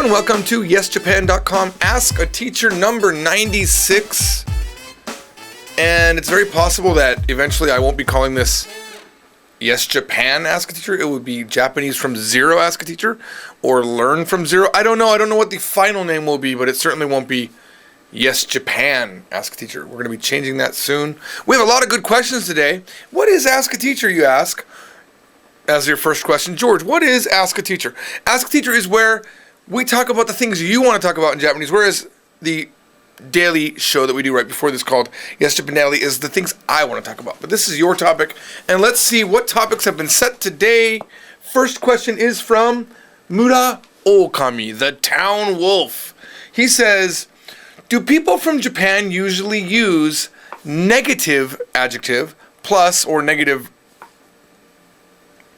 and welcome to YesJapan.com Ask a Teacher number 96. And it's very possible that eventually I won't be calling this Yes Japan Ask a Teacher. It would be Japanese from Zero Ask a Teacher or Learn from Zero. I don't know what the final name will be, but it certainly won't be Yes Japan Ask a Teacher. We're going to be changing that soon. We have a lot of good questions today. What is Ask a Teacher, you ask? As your first question, George, what is Ask a Teacher? Ask a Teacher is where we talk about the things you want to talk about in Japanese, whereas the daily show that we do right before this called Yes Japan Daily is the things I want to talk about. But this is your topic, and let's see what topics have been set today. First question is from Mura Okami, the town wolf. He says, do people from Japan usually use negative adjective plus or negative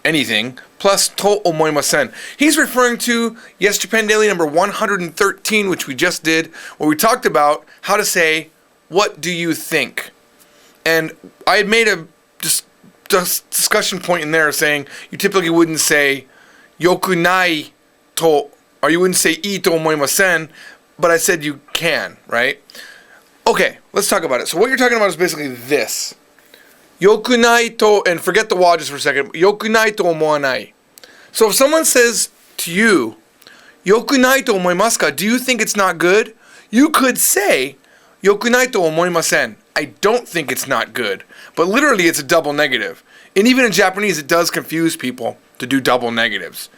anything plus to omoimasen? He's referring to Yes Japan Daily number 113, which we just did, where we talked about how to say, what do you think? And I had made a discussion point in there saying you typically wouldn't say yokunai to, or you wouldn't say ii to omoimasen, but I said you can, right? Okay, let's talk about it. So what you're talking about is basically this. Yokunai to, and forget the wa just for a second, yokunai to omoanai. So if someone says to you, yokunai to omoimasu ka, do you think it's not good? You could say, yokunai to omoimasen. I don't think it's not good. But literally it's a double negative. And even in Japanese it does confuse people to do double negatives.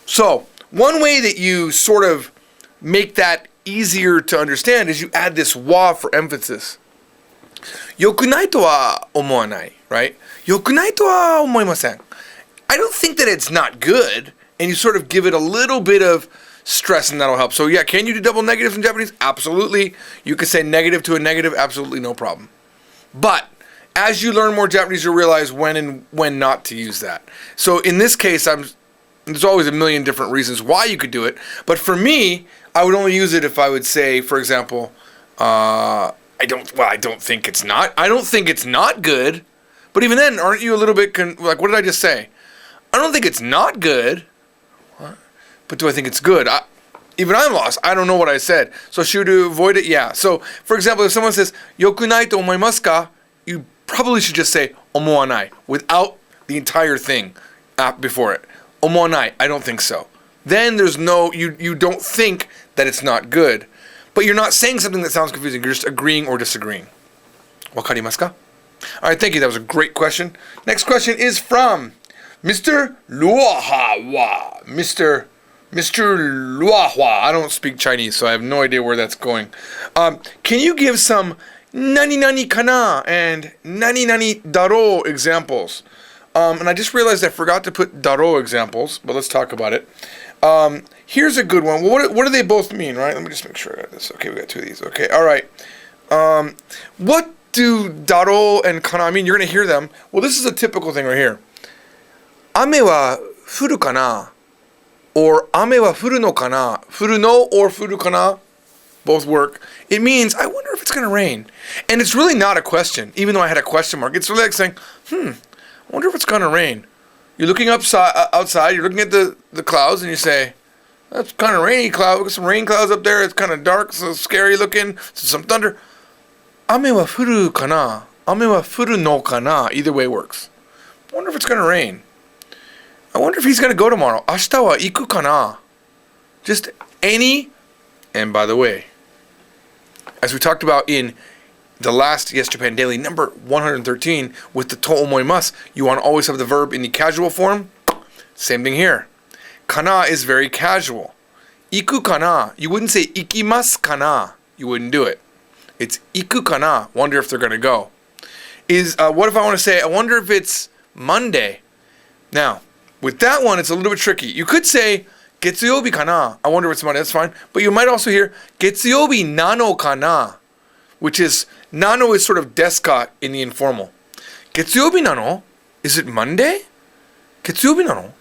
So one way that you sort of make that easier to understand is you add this wa for emphasis. Yokunai to wa omoanai, right? Yokunai to wa omoimasen. I don't think that it's not good, and you sort of give it a little bit of stress, and that'll help. So yeah, can you do double negatives in Japanese? Absolutely. You can say negative to a negative, absolutely no problem. But as you learn more Japanese, you'll realize when and when not to use that. So in this case, there's always a million different reasons why you could do it. But for me, I would only use it if I would say, for example, I don't think it's not good. But even then, aren't you a little bit, like, what did I just say? I don't think it's not good. What? But do I think it's good? Even I'm lost. I don't know what I said. So should you avoid it? Yeah. So, for example, if someone says, yokunai to omoimasu ka, you probably should just say, omoanai, without the entire thing before it. Omoanai, I don't think so. Then there's no, you don't think that it's not good. But you're not saying something that sounds confusing. You're just agreeing or disagreeing. Wakarimasu ka? All right, thank you. That was a great question. Next question is from Mr. Luahawa. Mr. Luahua. I don't speak Chinese, so I have no idea where that's going. Can you give some nani nani kana and nani nani daro examples? And I just realized I forgot to put daro examples, but let's talk about it. Here's a good one. Well, what do they both mean, right? Let me just make sure I got this. Okay, we got two of these. Okay, all right. What do daro and kana mean? You're going to hear them. Well, this is a typical thing right here. Ame wa furu kana? Or ame wa furu no kana? Furu no or furu kana? Both work. It means, I wonder if it's going to rain. And it's really not a question, even though I had a question mark. It's really like saying, I wonder if it's going to rain. You're looking outside, you're looking at the clouds, and you say, that's kind of rainy cloud. Look at some rain clouds up there. It's kind of dark, so scary looking. So some thunder. Ame wa furu kana? Ame wa furu no kana? Either way works. I wonder if it's going to rain. I wonder if he's going to go tomorrow. Ashita wa iku kana? Just any. And by the way, as we talked about in the last Yes Japan Daily, number 113, with the to omoimasu, you want to always have the verb in the casual form. Same thing here. Kana is very casual. Iku kana, you wouldn't say ikimasu kana. You wouldn't do it. It's iku kana, wonder if they're going to go. What if I want to say, I wonder if it's Monday? Now, with that one, it's a little bit tricky. You could say, getsuyobi kana, I wonder if it's Monday, that's fine. But you might also hear, getsuyobi nano kana, which is, nano is sort of desu ka in the informal. Getsuyobi nano? Is it Monday? Getsuyobi nano?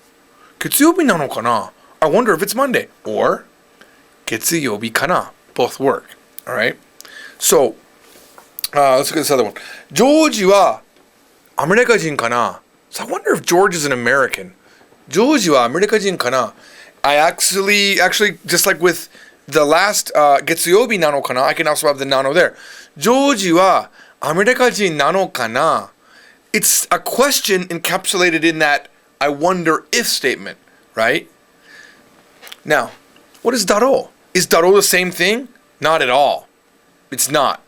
Getsuyobi nano kana? I wonder if it's Monday. Or, getsuyobi kana. Both work. Alright? So, let's look at this other one. George wa Amerikajin kana? So I wonder if George is an American. George wa Amerikajin kana? I actually, just like with the last getsuyobi nano kana, I can also have the nano there. Joji wa Amerikajin nano kana? It's a question encapsulated in that I wonder if statement, right? Now, what is daro? Is daro the same thing? Not at all. It's not.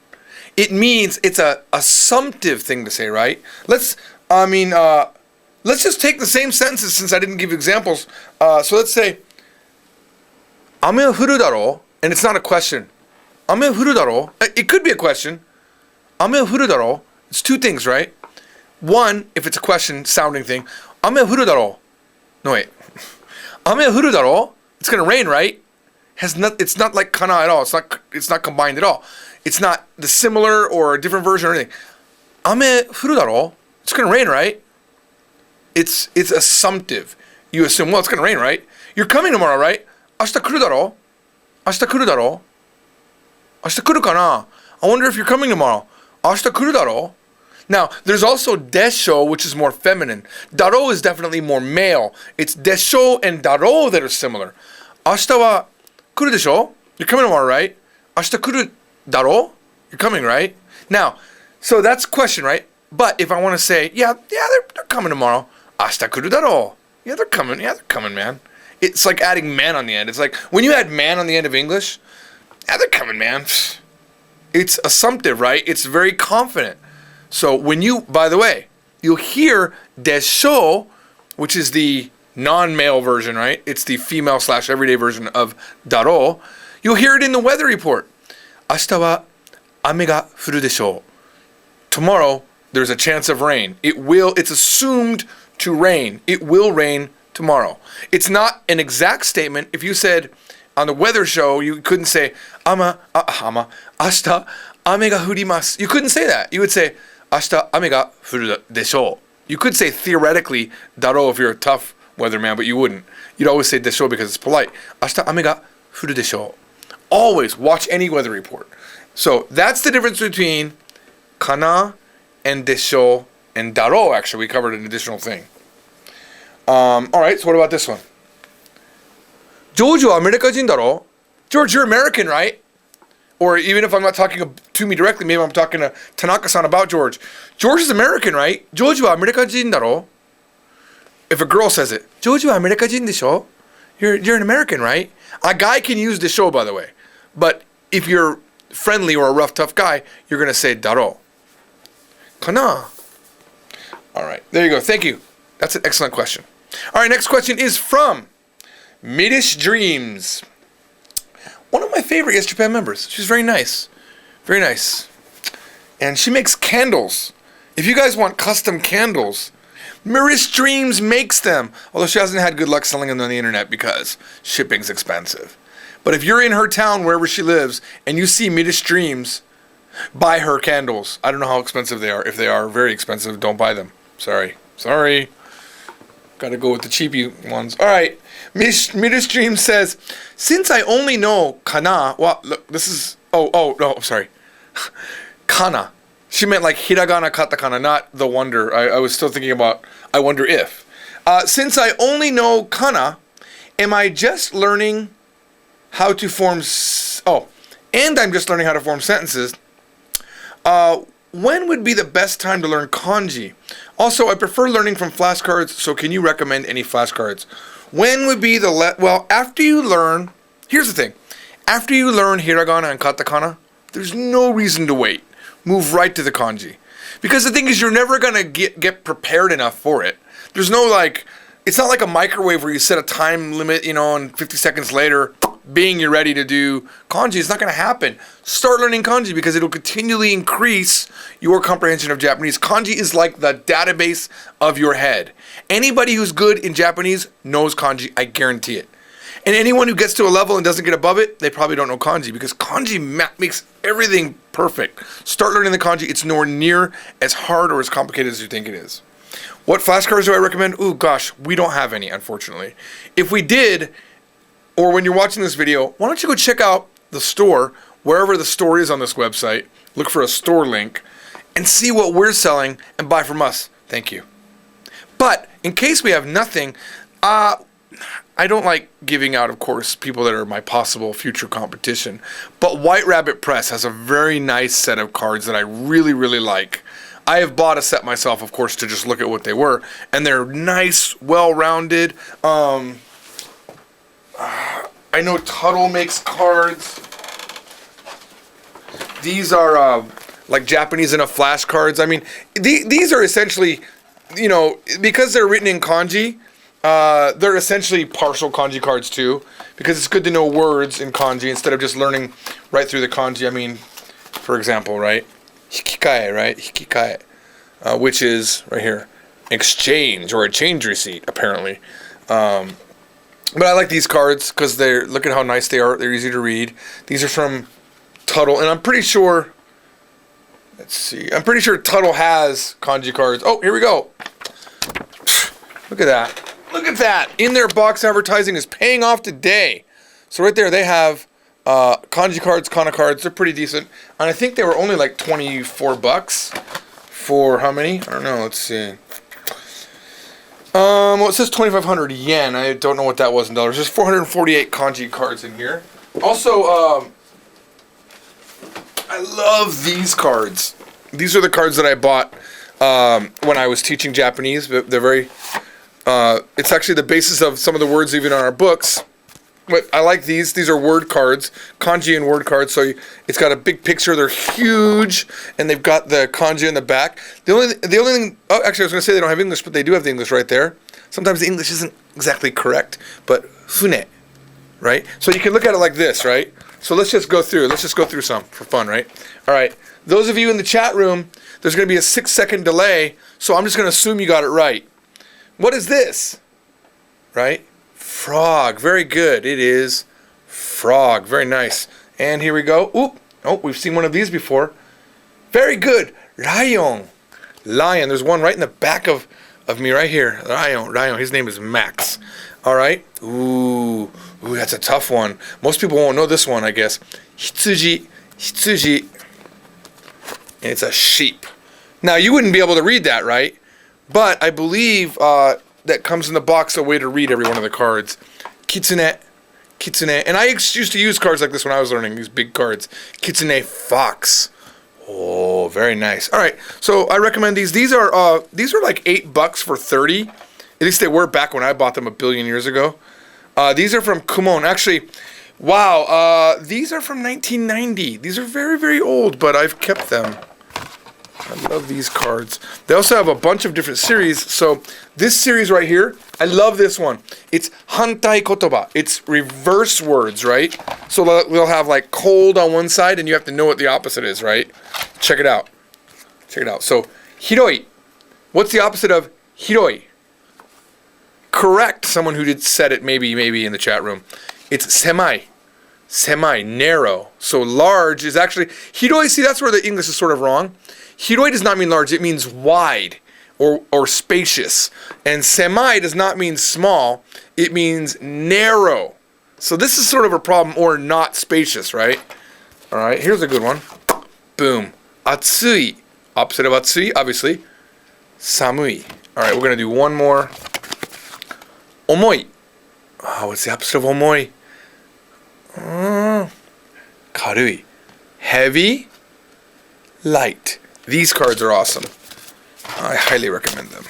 It means it's a assumptive thing to say, right? Let's just take the same sentences since I didn't give you examples. So let's say, ame wa furu daro, and it's not a question. Ame wa furu daro. It could be a question. Ame wa furu daro. It's two things, right? One, if it's a question sounding thing, ame wa furu daro. No, wait. Ame wa furu daro. It's going to rain, right? It's not like kana at all. It's not combined at all. It's not the similar or a different version or anything. Ame furu daro. It's going to rain, right? It's assumptive. You assume, well, it's going to rain, right? You're coming tomorrow, right? Ashita kuru daro? Ashita kuru daro? Ashita kuru kana? I wonder if you're coming tomorrow. Ashita kuru daro? Now, there's also desho, which is more feminine. Daro is definitely more male. It's desho and daro that are similar. Ashita wa kuru desho? You're coming tomorrow, right? Ashita kuru daro? You're coming, right? Now, so that's question, right? But if I want to say, yeah, they're coming tomorrow. Ashita kuru daro? Yeah, they're coming, man. It's like adding man on the end. It's like when you add man on the end of English, yeah, they're coming, man. It's assumptive, right? It's very confident. So when you, by the way, you'll hear desho, which is the non-male version, right? It's the female / everyday version of daro. You'll hear it in the weather report. Ashita wa ame ga furu desho. Tomorrow, there's a chance of rain. It's assumed to rain. It will rain tomorrow. It's not an exact statement. If you said on the weather show, you couldn't say, ashita ame ga furimasu. You couldn't say that. You would say, ashita ame ga furu desho. You could say theoretically daro if you're a tough weatherman, but you wouldn't. You'd always say desho because it's polite. Ashita ame ga furu desho. Always watch any weather report. So that's the difference between kana and desho and daro. Actually, we covered an additional thing. All right, so what about this one? George wa Amerikajin daro? George, you're American, right? Or even if I'm not talking to me directly, maybe I'm talking to Tanaka-san about George. George is American, right? George wa Amerikajin daro? If a girl says it, George wa Amerikajin desho? You're an American, right? A guy can use desho, by the way. But if you're friendly or a rough, tough guy, you're going to say daro. Kana. All right, there you go. Thank you. That's an excellent question. All right, next question is from Middish Dreams. One of my favorite Yes Japan members. She's very nice. Very nice. And she makes candles. If you guys want custom candles, Middish Dreams makes them. Although she hasn't had good luck selling them on the internet because shipping's expensive. But if you're in her town, wherever she lives, and you see Middish Dreams, buy her candles. I don't know how expensive they are. If they are very expensive, don't buy them. Sorry. Got to go with the cheapy ones. All right. Middish Dream says, since I only know kana, well, look, this is, no, sorry. Kana. She meant like hiragana, katakana, not the wonder. I was still thinking about, I wonder if. Since I only know kana, am I just learning how to form, and I'm just learning how to form sentences. When would be the best time to learn kanji? Also, I prefer learning from flashcards, so can you recommend any flashcards? When would be well, after you learn, here's the thing. After you learn hiragana and katakana, there's no reason to wait. Move right to the kanji. Because the thing is, you're never going to get prepared enough for it. There's no it's not like a microwave where you set a time limit, and 50 seconds later, you're ready to do kanji. It's not going to happen. Start learning kanji because it'll continually increase your comprehension of Japanese. Kanji is like the database of your head. Anybody who's good in Japanese knows kanji, I guarantee it. And anyone who gets to a level and doesn't get above it, they probably don't know kanji because kanji makes everything perfect. Start learning the kanji. It's nowhere near as hard or as complicated as you think it is. What flashcards do I recommend? Oh gosh, we don't have any, unfortunately. If we did, or when you're watching this video, why don't you go check out the store, wherever the store is on this website, look for a store link, and see what we're selling and buy from us. Thank you. But in case we have nothing, I don't like giving out, of course, people that are my possible future competition. But White Rabbit Press has a very nice set of cards that I really, really like. I have bought a set myself, of course, to just look at what they were. And they're nice, well-rounded. I know Tuttle makes cards. These are like Japanese enough flashcards. I mean, these are essentially, because they're written in kanji, they're essentially partial kanji cards too, because it's good to know words in kanji instead of just learning right through the kanji. I mean, for example, right? Hikikae, right? Hikikae, which is right here, exchange or a change receipt, apparently. But I like these cards because look at how nice they are. They're easy to read. These are from Tuttle, and I'm pretty sure. Let's see. I'm pretty sure Tuttle has kanji cards. Oh, here we go. Look at that. Look at that. In their box advertising is paying off today. So right there they have kanji cards, kana cards. They're pretty decent. And I think they were only like $24 for how many? I don't know. Let's see. Well, it says 2,500 yen. I don't know what that was in dollars. There's 448 kanji cards in here. Also, I love these cards. These are the cards that I bought when I was teaching Japanese. They're very... it's actually the basis of some of the words even on our books. But I like these. These are word cards, kanji and word cards. So it's got a big picture. They're huge, and they've got the kanji in the back. The only thing. Oh, actually, I was going to say they don't have English, but they do have the English right there. Sometimes the English isn't exactly correct, but fune, right? So you can look at it like this, right? So let's just go through. Let's just go through some for fun, right? All right. Those of you in the chat room, there's going to be a 6-second delay, so I'm just going to assume you got it right. What is this? Right? Frog. Very good. It is frog. Very nice. And here we go. Oop. Oh, we've seen one of these before. Very good. Lion. Lion. There's one right in the back of me right here. Lion. His name is Max. All right. Ooh, that's a tough one. Most people won't know this one, I guess. Hitsuji. And it's a sheep. Now, you wouldn't be able to read that, right? But I believe that comes in the box a way to read every one of the cards. Kitsune. And I used to use cards like this when I was learning, these big cards. Kitsune, fox. Oh, very nice. All right, so I recommend these. These are like $8 for 30. At least they were back when I bought them a billion years ago. These are from Kumon. Actually, wow, these are from 1990. These are very, very old, but I've kept them. I love these cards. They also have a bunch of different series. So this series right here, I love this one. It's hantai kotoba. It's reverse words, right? So we'll have like cold on one side, and you have to know what the opposite is, right? Check it out. So hiroi. What's the opposite of hiroi? Correct. Someone who said it maybe in the chat room. It's semai. Semai, narrow. So large is actually hiroi. See, that's where the English is sort of wrong. Hiroi does not mean large, it means wide or spacious. And semai does not mean small, it means narrow. So this is sort of a problem, or not spacious, right? All right, here's a good one. Boom. Atsui. Opposite of atsui, obviously. Samui. All right, we're going to do one more. Omoi. Oh, what's the opposite of omoi? Karui. Heavy. Light. These cards are awesome. I highly recommend them.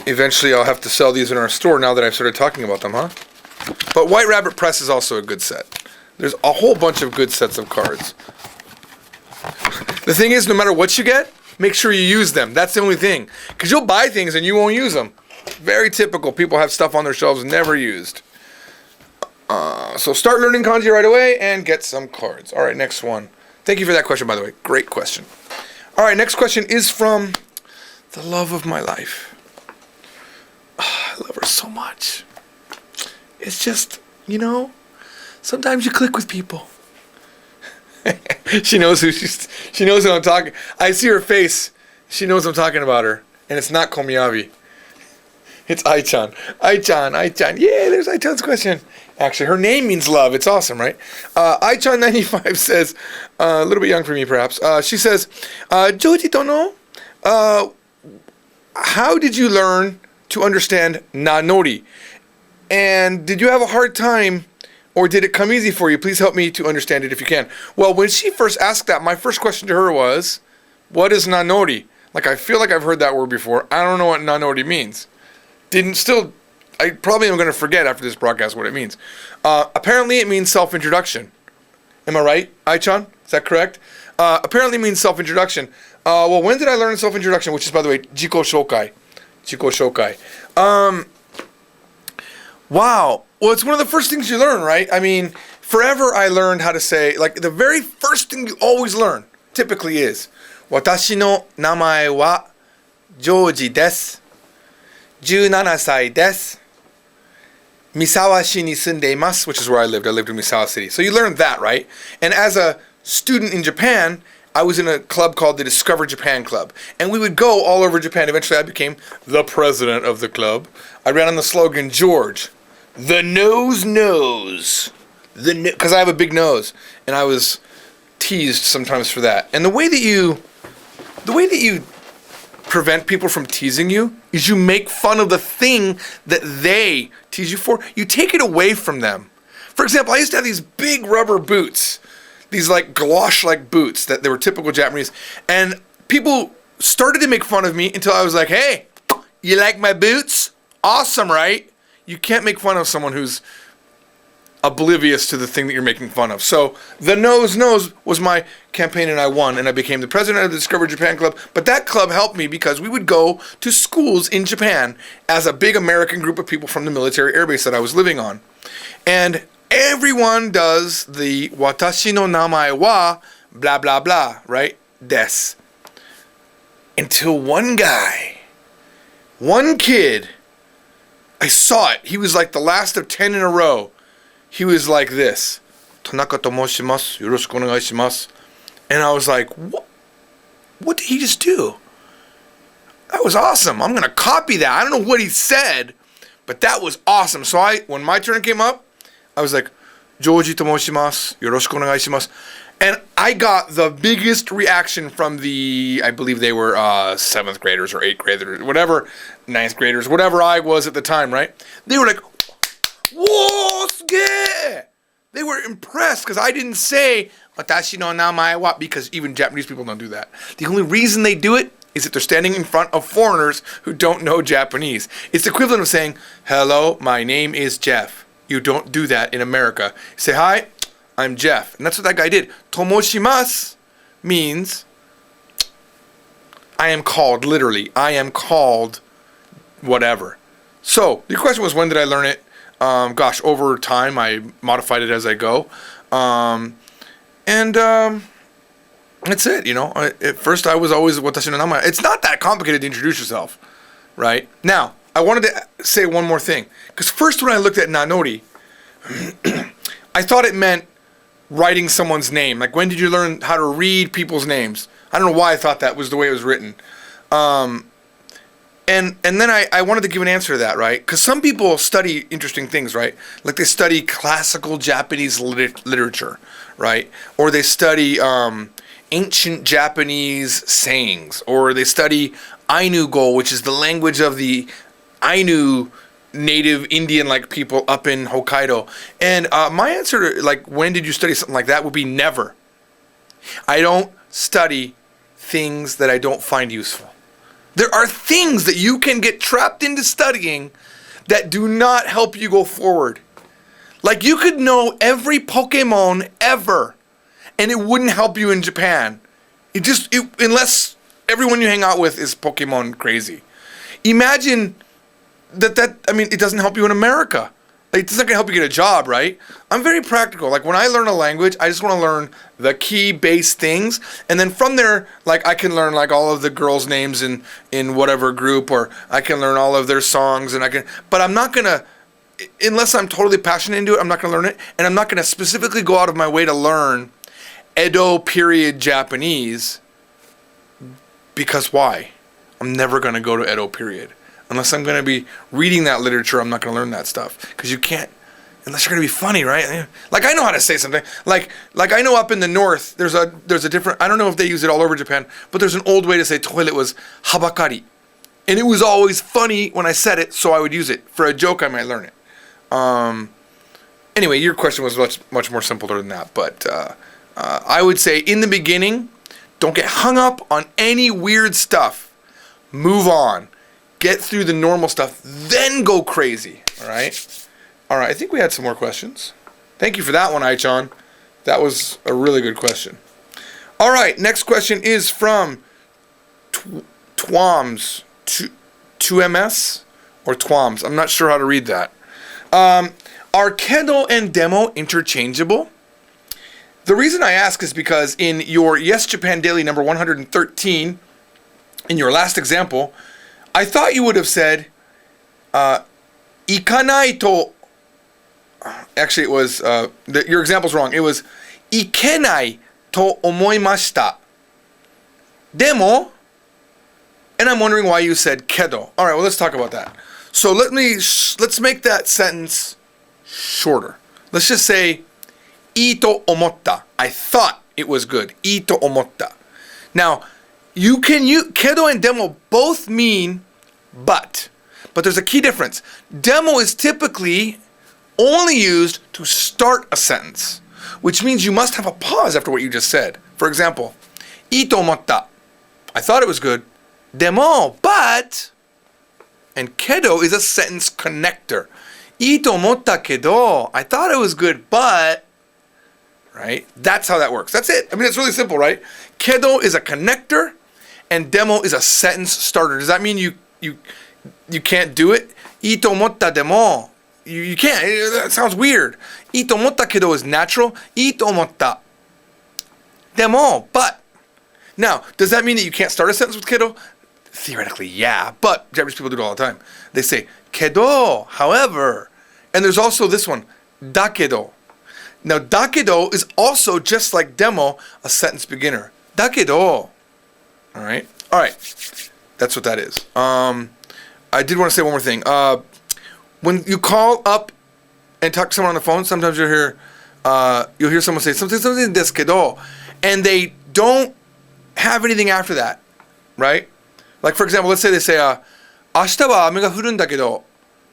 Eventually I'll have to sell these in our store now that I've started talking about them, huh? But White Rabbit Press is also a good set. There's a whole bunch of good sets of cards. The thing is, no matter what you get, make sure you use them. That's the only thing. Because you'll buy things and you won't use them. Very typical. People have stuff on their shelves never used. So start learning kanji right away and get some cards. All right, next one. Thank you for that question, by the way. Great question. All right, next question is from the love of my life. I love her so much. It's just, sometimes you click with people. She knows she knows who I'm talking. I see her face. She knows I'm talking about her. And it's not Komiyabi. It's Ai-chan. Ai-chan. Yeah, there's Ai-chan's question. Actually, her name means love. It's awesome, right? Ai-chan95 says, a little bit young for me, perhaps. She says, Joji Tono, how did you learn to understand nanori. And did you have a hard time, or did it come easy for you? Please help me to understand it if you can. Well, when she first asked that, my first question to her was, what is nanori? Like, I feel like I've heard that word before. I don't know what nanori means. I probably am going to forget after this broadcast what it means. Apparently it means self-introduction. Am I right, Ai-chan? Is that correct? Apparently it means self-introduction. Well, when did I learn self-introduction? Which is, by the way, jiko shokai. Jiko shokai. Wow. Well, it's one of the first things you learn, right? I mean, forever I learned how to say, like, the very first thing you always learn, typically is, Watashi no namae wa Joji desu. 17 歳です. Misawashi ni sundeimasu, which is where I lived. I lived in Misawa City. So you learn that, right? And as a student in Japan, I was in a club called the Discover Japan Club. And we would go all over Japan. Eventually I became the president of the club. I ran on the slogan, George, the nose knows. Because I have a big nose. And I was teased sometimes for that. And the way that you prevent people from teasing you is you make fun of the thing that they tease you for. You take it away from them. For example, I used to have these big rubber boots, these like galosh-like boots that they were typical Japanese, and people started to make fun of me until I was like, hey, you like my boots? Awesome, right? You can't make fun of someone who's oblivious to the thing that you're making fun of. So the nose knows was my campaign, and I won, and I became the president of the Discover Japan Club. But that club helped me because we would go to schools in Japan as a big American group of people from the military airbase that I was living on. And everyone does the watashi no namae wa blah blah blah, right? Des. Until one kid, I saw it. He was like the last of 10 in a row. He was like this. Tanaka to moshimasu. Yoroshiku onegai shimasu. And I was like, what did he just do? That was awesome. I'm going to copy that. I don't know what he said, but that was awesome. So when my turn came up, I was like, Joji to moshimasu. Yoroshiku onegai shimasu. And I got the biggest reaction from I believe they were 7th graders or 8th graders, whatever, 9th graders, whatever I was at the time, right? They were like, whoa, suge! They were impressed because I didn't say watashi no namae wa, because even Japanese people don't do that. The only reason they do it is if they're standing in front of foreigners who don't know Japanese. It's the equivalent of saying, hello, my name is Jeff. You don't do that in America. You say, hi, I'm Jeff. And that's what that guy did. Tomoshimasu means I am called, literally. I am called whatever. So, the question was, when did I learn it? Over time, I modified it as I go. That's it, you know. At first, I was always watashi no namae. It's not that complicated to introduce yourself, right? Now, I wanted to say one more thing. Because first, when I looked at nanori, I thought it meant writing someone's name. Like, when did you learn how to read people's names? I don't know why I thought that was the way it was written. And then I wanted to give an answer to that, right? Because some people study interesting things, right? Like they study classical Japanese literature, right? Or they study ancient Japanese sayings. Or they study Ainu-go, which is the language of the Ainu native Indian-like people up in Hokkaido. And my answer to, like, when did you study something like that would be never. I don't study things that I don't find useful. There are things that you can get trapped into studying that do not help you go forward. Like, you could know every Pokemon ever, and it wouldn't help you in Japan. Unless everyone you hang out with is Pokemon crazy. Imagine it doesn't help you in America. Like, it's not going to help you get a job, right? I'm very practical. Like, when I learn a language, I just want to learn the key base things. And then from there, like, I can learn, like, all of the girls' names in whatever group, or I can learn all of their songs, but I'm not going to, unless I'm totally passionate into it, I'm not going to learn it. And I'm not going to specifically go out of my way to learn Edo period Japanese, because why? I'm never going to go to Edo period. Unless I'm going to be reading that literature, I'm not going to learn that stuff. Because you can't, unless you're going to be funny, right? Like, I know how to say something. Like I know up in the north, there's a different, I don't know if they use it all over Japan, but there's an old way to say toilet was habakari. And it was always funny when I said it, so I would use it. For a joke, I might learn it. Anyway, your question was much more simpler than that. But I would say in the beginning, don't get hung up on any weird stuff. Move on. Get through the normal stuff, then go crazy. All right? All right, I think we had some more questions. Thank you for that one, Aichan. That was a really good question. All right, next question is from Twams. 2MS or Twams. I'm not sure how to read that. Are kedo and demo interchangeable? The reason I ask is because in your Yes Japan Daily number 113, in your last example, I thought you would have said, ikanai to. Actually, it was, your example's wrong. It was, ikenai to omoimashita. Demo, and I'm wondering why you said kedo. All right, well, let's talk about that. So let's make that sentence shorter. Let's just say, ito omotta. I thought it was good. Ito omotta. Now, you can use kedo and demo both mean but there's a key difference. Demo is typically only used to start a sentence, which means you must have a pause after what you just said. For example, ito omotta. I thought it was good. Demo, but, and kedo is a sentence connector. Ito omotta kedo. I thought it was good, but, right? That's how that works. That's it. I mean, it's really simple, right? Kedo is a connector, and demo is a sentence starter. Does that mean you can't do it? Ito omotta demo. You can't. That sounds weird. Ito omotta kedo is natural. Ito omotta demo, but. Now, does that mean that you can't start a sentence with kedo? Theoretically, yeah, but Japanese people do it all the time. They say, kedo, however. And there's also this one, dakedo. Now, dakedo is also, just like demo, a sentence beginner. Dakedo. All right? All right. That's what that is. I did want to say one more thing. When you call up and talk to someone on the phone, sometimes you'll hear someone say, something desu kedo, and they don't have anything after that, right? Like, for example, let's say they say, 明日は雨が降るんだけど,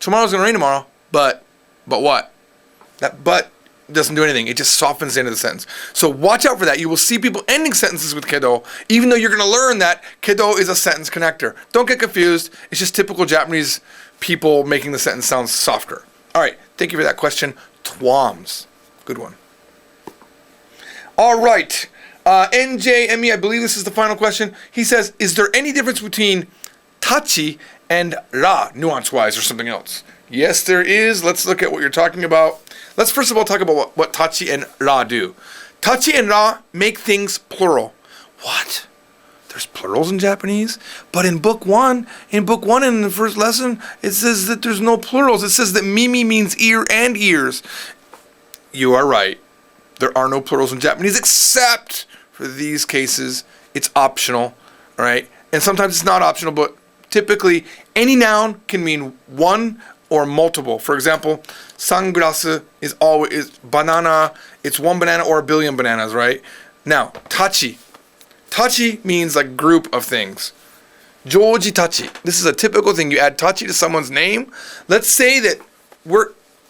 tomorrow's going to rain tomorrow, but what? That but doesn't do anything. It just softens the end of the sentence. So watch out for that. You will see people ending sentences with kedo, even though you're going to learn that kedo is a sentence connector. Don't get confused. It's just typical Japanese people making the sentence sound softer. All right. Thank you for that question. Twams. Good one. All right. NJME, I believe this is the final question. He says, is there any difference between tachi and ra, nuance-wise, or something else? Yes, there is. Let's look at what you're talking about. Let's first of all talk about what tachi and ra do. Tachi and ra make things plural. What? There's plurals in Japanese? But in book one in the first lesson, it says that there's no plurals. It says that mimi means ear and ears. You are right. There are no plurals in Japanese, except for these cases. It's optional, all right? And sometimes it's not optional, but typically any noun can mean one or multiple. For example, sunglass is always banana. It's one banana or a billion bananas, right? Now, tachi. Tachi means like group of things. Joji tachi. This is a typical thing. You add tachi to someone's name. Let's say that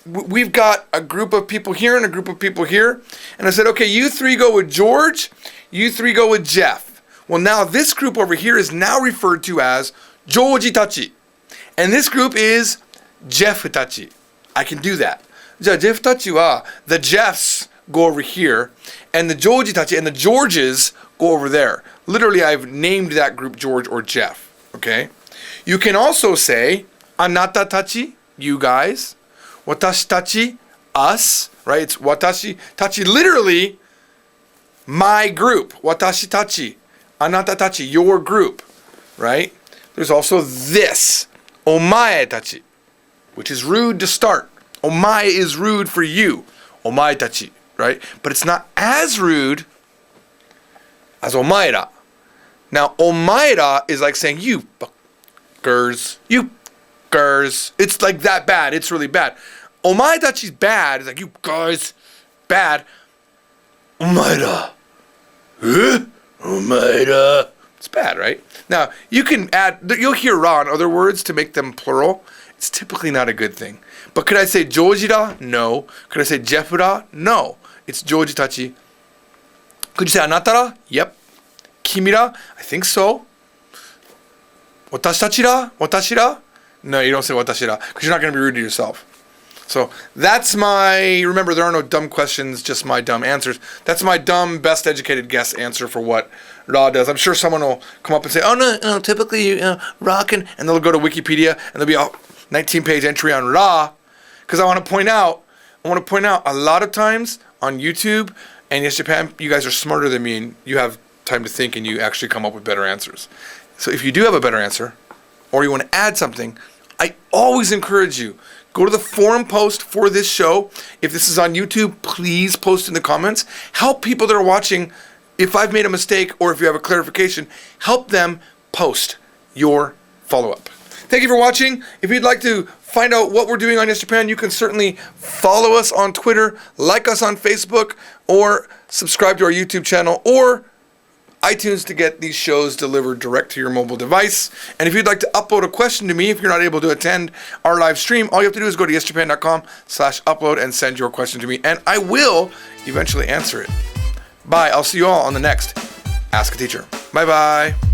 we've got a group of people here and a group of people here. And I said, okay, you three go with George. You three go with Jeff. Well, now this group over here is now referred to as Joji tachi. And this group is Jeff tachi. I can do that. Jeff tachi wa, the Jeffs go over here, and the Joji tachi and the Georges go over there. Literally, I've named that group George or Jeff. Okay? You can also say anata tachi, you guys. Watashi tachi, us. Right? It's watashi tachi, literally my group. Watashi tachi, anata tachi, your group. Right? There's also this, omae tachi, which is rude to start. Omae is rude for you. Omae tachi, right? But it's not as rude as omaera. Now, omaera is like saying you fuckers, you fuckers. It's like that bad. It's really bad. Omae tachi's bad. It's like you guys, bad. Omaera. Huh? Omaera. It's bad, right? Now, you can add, you'll hear ra in other words to make them plural. It's typically not a good thing. But could I say Jojira? No. Could I say Jeffura? No. It's Jojitachi. Could you say Anatara? Yep. Kimira? I think so. Watashtachira? Watashira? No, you don't say watashira because you're not going to be rude to yourself. So that's remember, there are no dumb questions, just my dumb answers. That's my dumb, best educated guess answer for what ra does. I'm sure someone will come up and say, oh, no, typically ra can, and they'll go to Wikipedia and there'll be a 19-page entry on ra, because I want to point out a lot of times on YouTube and Yes Japan, you guys are smarter than me and you have time to think and you actually come up with better answers. So if you do have a better answer or you want to add something, I always encourage you, go to the forum post for this show. If this is on YouTube, please post in the comments. Help people that are watching. If I've made a mistake or if you have a clarification, help them post your follow-up. Thank you for watching. If you'd like to find out what we're doing on Yes Japan, you can certainly follow us on Twitter, like us on Facebook, or subscribe to our YouTube channel, or iTunes to get these shows delivered direct to your mobile device. And if you'd like to upload a question to me, if you're not able to attend our live stream, all you have to do is go to yesjapan.com/upload and send your question to me, and I will eventually answer it. Bye. I'll see you all on the next Ask a Teacher. Bye-bye.